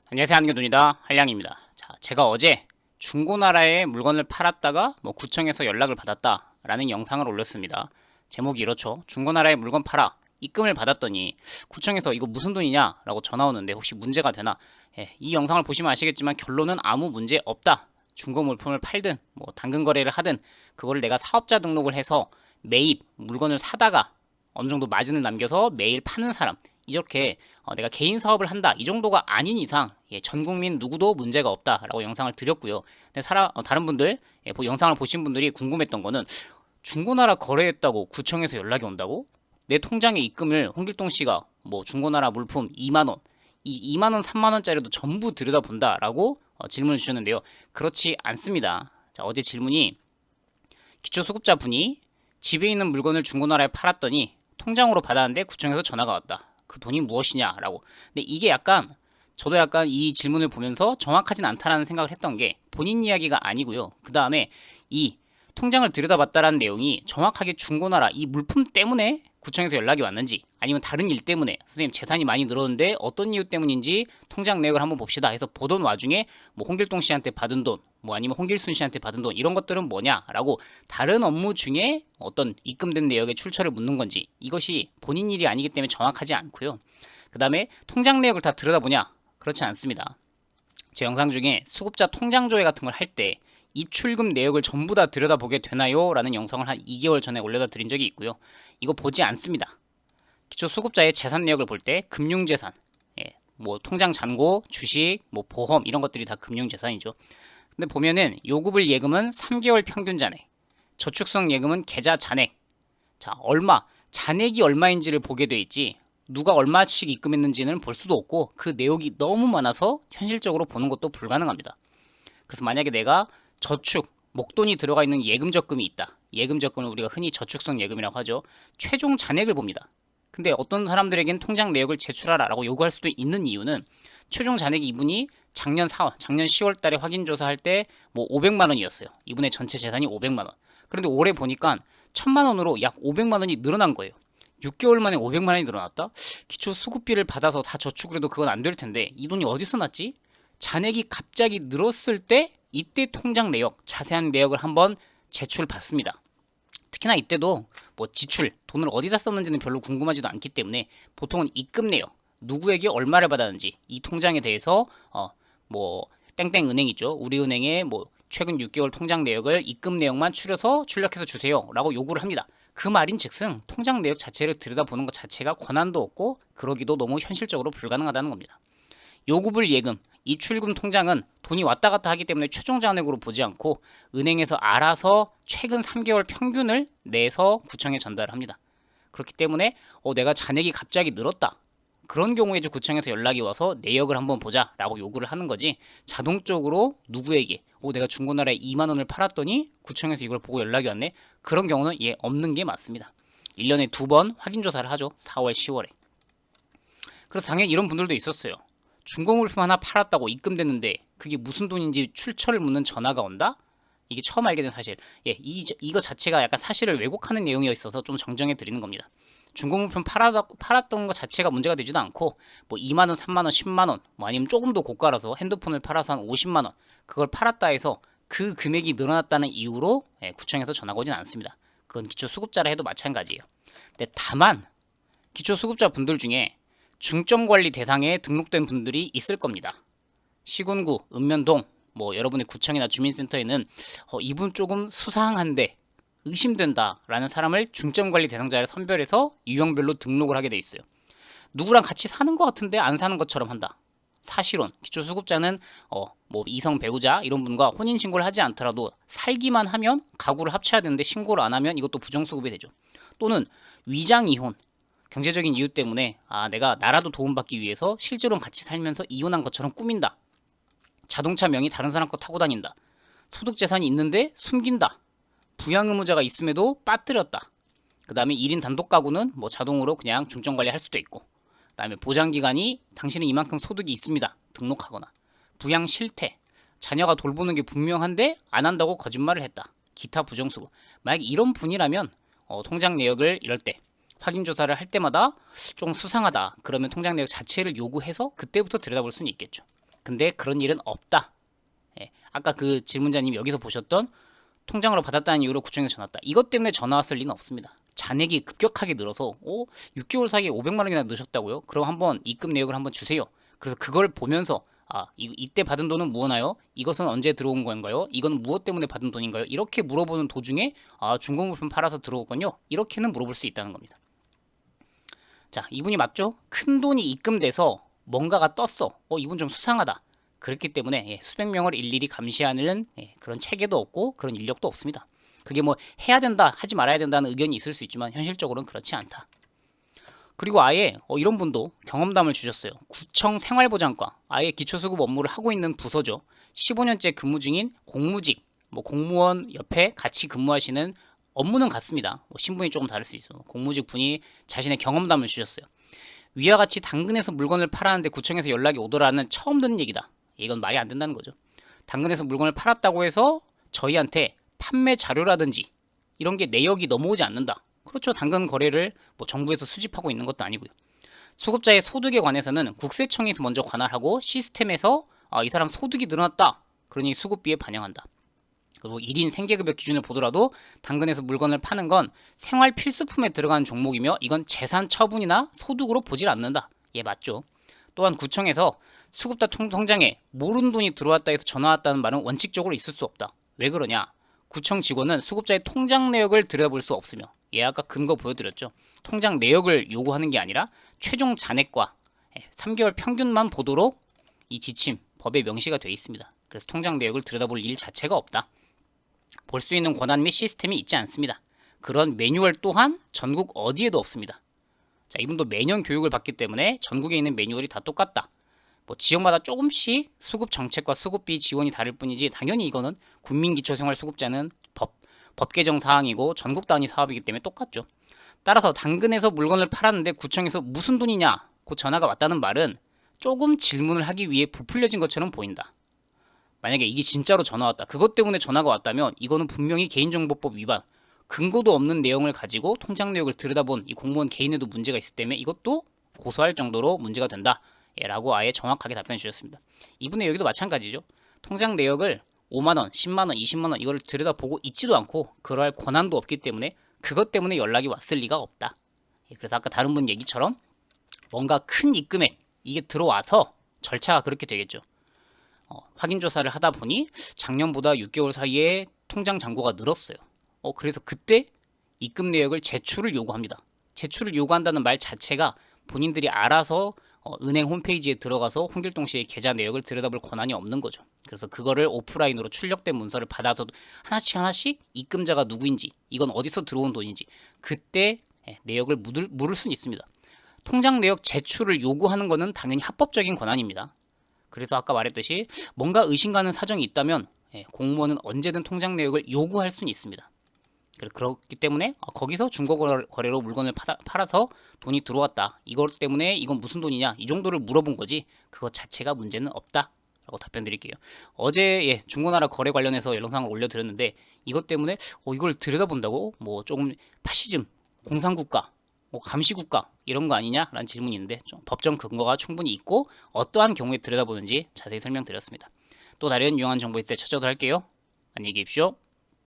안녕하세요, 한교돈이다. 한량입니다. 자, 제가 어제 중고나라에 물건을 팔았다가 구청에서 연락을 받았다라는 영상을 올렸습니다. 제목이 이렇죠. 중고나라에 물건 팔아 입금을 받았더니 구청에서 이거 무슨 돈이냐라고 전화 오는데 혹시 문제가 되나? 예, 이 영상을 보시면 아시겠지만 결론은 아무 문제 없다. 중고 물품을 팔든 당근 거래를 하든 그거를 내가 사업자 등록을 해서 매입 물건을 사다가 어느 정도 마진을 남겨서 매일 파는 사람, 이렇게 내가 개인 사업을 한다 이 정도가 아닌 이상 전 국민 누구도 문제가 없다라고 영상을 드렸고요. 근데 다른 분들, 영상을 보신 분들이 궁금했던 거는 중고나라 거래했다고 구청에서 연락이 온다고? 내 통장에 입금을 홍길동 씨가 중고나라 물품 2만 원, 이 2만 원, 3만 원짜리도 전부 들여다본다라고 질문을 주셨는데요. 그렇지 않습니다. 자, 어제 질문이 기초수급자 분이 집에 있는 물건을 중고나라에 팔았더니 통장으로 받았는데 구청에서 전화가 왔다. 그 돈이 무엇이냐라고. 근데 이게 저도 약간 이 질문을 보면서 정확하진 않다라는 생각을 했던 게 본인 이야기가 아니고요. 그 다음에 이 통장을 들여다봤다라는 내용이 정확하게 중고나라 이 물품 때문에 구청에서 연락이 왔는지 아니면 다른 일 때문에 선생님 재산이 많이 늘었는데 어떤 이유 때문인지 통장 내역을 한번 봅시다 해서 보던 와중에 홍길동 씨한테 받은 돈 아니면 홍길순 씨한테 받은 돈 이런 것들은 뭐냐라고 다른 업무 중에 어떤 입금된 내역의 출처를 묻는 건지 이것이 본인 일이 아니기 때문에 정확하지 않고요. 그 다음에 통장 내역을 다 들여다보냐? 그렇지 않습니다. 제 영상 중에 수급자 통장 조회 같은 걸 할 때 입출금 내역을 전부 다 들여다보게 되나요? 라는 영상을 한 2개월 전에 올려다 드린 적이 있고요. 이거 보지 않습니다. 기초 수급자의 재산 내역을 볼 때 금융재산, 통장 잔고, 주식, 보험 이런 것들이 다 금융재산이죠. 근데 보면은 요구불 예금은 3개월 평균 잔액, 저축성 예금은 계좌 잔액, 자 잔액이 얼마인지를 보게 돼 있지 누가 얼마씩 입금했는지는 볼 수도 없고 그 내역이 너무 많아서 현실적으로 보는 것도 불가능합니다. 그래서 만약에 내가 저축, 목돈이 들어가 있는 예금 적금이 있다. 예금 적금을 우리가 흔히 저축성 예금이라고 하죠. 최종 잔액을 봅니다. 근데 어떤 사람들에겐 통장 내역을 제출하라라고 요구할 수도 있는 이유는 최종 잔액이 이분이 작년 10월 달에 확인 조사할 때 500만 원이었어요. 이분의 전체 재산이 500만 원. 그런데 올해 보니까 1000만 원으로 약 500만 원이 늘어난 거예요. 6개월 만에 500만 원이 늘어났다? 기초 수급비를 받아서 다 저축을 해도 그건 안 될 텐데 이 돈이 어디서 났지? 잔액이 갑자기 늘었을 때 이때 통장 내역, 자세한 내역을 한번 제출받습니다. 특히나 이때도 지출, 돈을 어디다 썼는지는 별로 궁금하지도 않기 때문에 보통은 입금 내역, 누구에게 얼마를 받았는지 이 통장에 대해서 땡땡 은행 있죠. 우리은행의 최근 6개월 통장 내역을 입금 내역만 출력해서 주세요 라고 요구를 합니다. 그 말인즉슨 통장 내역 자체를 들여다보는 것 자체가 권한도 없고 그러기도 너무 현실적으로 불가능하다는 겁니다. 요구불 예금, 입출금 통장은 돈이 왔다 갔다 하기 때문에 최종 잔액으로 보지 않고 은행에서 알아서 최근 3개월 평균을 내서 구청에 전달합니다. 그렇기 때문에 내가 잔액이 갑자기 늘었다. 그런 경우에 이제 구청에서 연락이 와서 내역을 한번 보자라고 요구를 하는 거지 자동적으로 누구에게 내가 중고나라에 2만 원을 팔았더니 구청에서 이걸 보고 연락이 왔네. 그런 경우는 없는 게 맞습니다. 1년에 2번 확인 조사를 하죠. 4월, 10월에. 그래서 당연히 이런 분들도 있었어요. 중고물품 하나 팔았다고 입금됐는데 그게 무슨 돈인지 출처를 묻는 전화가 온다? 이게 처음 알게 된 사실. 이거 자체가 약간 사실을 왜곡하는 내용이 있어서 좀 정정해 드리는 겁니다. 중고물품 팔았던 것 자체가 문제가 되지도 않고 2만 원, 3만 원, 10만 원, 아니면 조금 더 고가라서 핸드폰을 팔아서 한 50만 원 그걸 팔았다 해서 그 금액이 늘어났다는 이유로 구청에서 전화가 오진 않습니다. 그건 기초수급자라 해도 마찬가지예요. 근데 다만 기초수급자 분들 중에 중점관리 대상에 등록된 분들이 있을 겁니다. 시군구, 읍면동, 여러분의 구청이나 주민센터에는 이분 조금 수상한데 의심된다라는 사람을 중점관리 대상자를 선별해서 유형별로 등록을 하게 돼 있어요. 누구랑 같이 사는 것 같은데 안 사는 것처럼 한다. 사실혼, 기초수급자는 이성 배우자 이런 분과 혼인신고를 하지 않더라도 살기만 하면 가구를 합쳐야 되는데 신고를 안 하면 이것도 부정수급이 되죠. 또는 위장이혼, 경제적인 이유 때문에 내가 나라도 도움받기 위해서 실제로는 같이 살면서 이혼한 것처럼 꾸민다. 자동차 명의 다른 사람 거 타고 다닌다. 소득재산이 있는데 숨긴다. 부양의무자가 있음에도 빠뜨렸다. 그 다음에 1인 단독 가구는 자동으로 그냥 중점관리 할 수도 있고 그 다음에 보장기간이 당신은 이만큼 소득이 있습니다. 등록하거나 부양 실태, 자녀가 돌보는 게 분명한데 안 한다고 거짓말을 했다. 기타 부정수급. 만약 이런 분이라면 통장 내역을 이럴 때 확인조사를 할 때마다 좀 수상하다. 그러면 통장 내역 자체를 요구해서 그때부터 들여다볼 수는 있겠죠. 근데 그런 일은 없다. 예, 아까 그 질문자님이 여기서 보셨던 통장으로 받았다는 이유로 구청에서 전화 왔다. 이것 때문에 전화 왔을 리는 없습니다. 잔액이 급격하게 늘어서 6개월 사이에 500만 원이나 넣으셨다고요? 그럼 한번 입금 내역을 한번 주세요. 그래서 그걸 보면서 이때 받은 돈은 무엇나요? 이것은 언제 들어온 건가요? 이건 무엇 때문에 받은 돈인가요? 이렇게 물어보는 도중에 중고물품 팔아서 들어오군요. 이렇게는 물어볼 수 있다는 겁니다. 자, 이분이 맞죠? 큰 돈이 입금돼서 뭔가가 떴어. 이분 좀 수상하다. 그렇기 때문에 수백 명을 일일이 감시하는 그런 체계도 없고 그런 인력도 없습니다. 그게 뭐 해야 된다, 하지 말아야 된다는 의견이 있을 수 있지만 현실적으로는 그렇지 않다. 그리고 아예 이런 분도 경험담을 주셨어요. 구청 생활보장과 아예 기초수급 업무를 하고 있는 부서죠. 15년째 근무 중인 공무직, 공무원 옆에 같이 근무하시는 업무는 같습니다. 신분이 조금 다를 수 있어요. 공무직 분이 자신의 경험담을 주셨어요. 위와 같이 당근에서 물건을 팔았는데 구청에서 연락이 오더라는 처음 듣는 얘기다. 이건 말이 안 된다는 거죠. 당근에서 물건을 팔았다고 해서 저희한테 판매 자료라든지 이런 게 내역이 넘어오지 않는다. 그렇죠. 당근 거래를 정부에서 수집하고 있는 것도 아니고요. 수급자의 소득에 관해서는 국세청에서 먼저 관할하고 시스템에서 이 사람 소득이 늘어났다. 그러니 수급비에 반영한다. 그리고 1인 생계급여 기준을 보더라도 당근에서 물건을 파는 건 생활 필수품에 들어가는 종목이며 이건 재산 처분이나 소득으로 보질 않는다. 예, 맞죠. 또한 구청에서 수급자 통장에 모르는 돈이 들어왔다 해서 전화 왔다는 말은 원칙적으로 있을 수 없다. 왜 그러냐? 구청 직원은 수급자의 통장 내역을 들여다볼 수 없으며 아까 근거 보여드렸죠. 통장 내역을 요구하는 게 아니라 최종 잔액과 3개월 평균만 보도록 이 지침, 법에 명시가 되어 있습니다. 그래서 통장 내역을 들여다볼 일 자체가 없다. 볼 수 있는 권한 및 시스템이 있지 않습니다. 그런 매뉴얼 또한 전국 어디에도 없습니다. 자, 이분도 매년 교육을 받기 때문에 전국에 있는 매뉴얼이 다 똑같다. 지역마다 조금씩 수급 정책과 수급비 지원이 다를 뿐이지 당연히 이거는 국민기초생활수급자는 법 개정 사항이고 전국 단위 사업이기 때문에 똑같죠. 따라서 당근에서 물건을 팔았는데 구청에서 무슨 돈이냐 그 전화가 왔다는 말은 조금 질문을 하기 위해 부풀려진 것처럼 보인다. 만약에 이게 진짜로 전화 왔다. 그것 때문에 전화가 왔다면 이거는 분명히 개인정보법 위반, 근거도 없는 내용을 가지고 통장 내역을 들여다본 이 공무원 개인에도 문제가 있기 때문에 이것도 고소할 정도로 문제가 된다. 라고 아예 정확하게 답변해 주셨습니다. 이분의 여기도 마찬가지죠. 통장 내역을 5만원, 10만원, 20만원 이걸 들여다보고 있지도 않고 그럴 권한도 없기 때문에 그것 때문에 연락이 왔을 리가 없다. 그래서 아까 다른 분 얘기처럼 뭔가 큰 입금액 이게 들어와서 절차가 그렇게 되겠죠. 확인조사를 하다 보니 작년보다 6개월 사이에 통장 잔고가 늘었어요. 그래서 그때 입금 내역을 제출을 요구합니다. 제출을 요구한다는 말 자체가 본인들이 알아서 은행 홈페이지에 들어가서 홍길동 씨의 계좌 내역을 들여다볼 권한이 없는 거죠. 그래서 그거를 오프라인으로 출력된 문서를 받아서 하나씩 입금자가 누구인지 이건 어디서 들어온 돈인지 그때 내역을 물을 수는 있습니다. 통장 내역 제출을 요구하는 것은 당연히 합법적인 권한입니다. 그래서 아까 말했듯이 뭔가 의심가는 사정이 있다면 공무원은 언제든 통장 내역을 요구할 수는 있습니다. 그렇기 때문에 거기서 중고거래로 물건을 팔아서 돈이 들어왔다. 이것 때문에 이건 무슨 돈이냐 이 정도를 물어본 거지 그것 자체가 문제는 없다 라고 답변 드릴게요. 어제 중고나라 거래 관련해서 영상을 올려드렸는데 이것 때문에 이걸 들여다본다고 조금 파시즘, 공산국가, 감시국가 이런 거 아니냐 라는 질문이 있는데 좀 법정 근거가 충분히 있고 어떠한 경우에 들여다보는지 자세히 설명드렸습니다. 또 다른 유용한 정보 있을 때 찾아도 할게요. 안녕히 계십시오.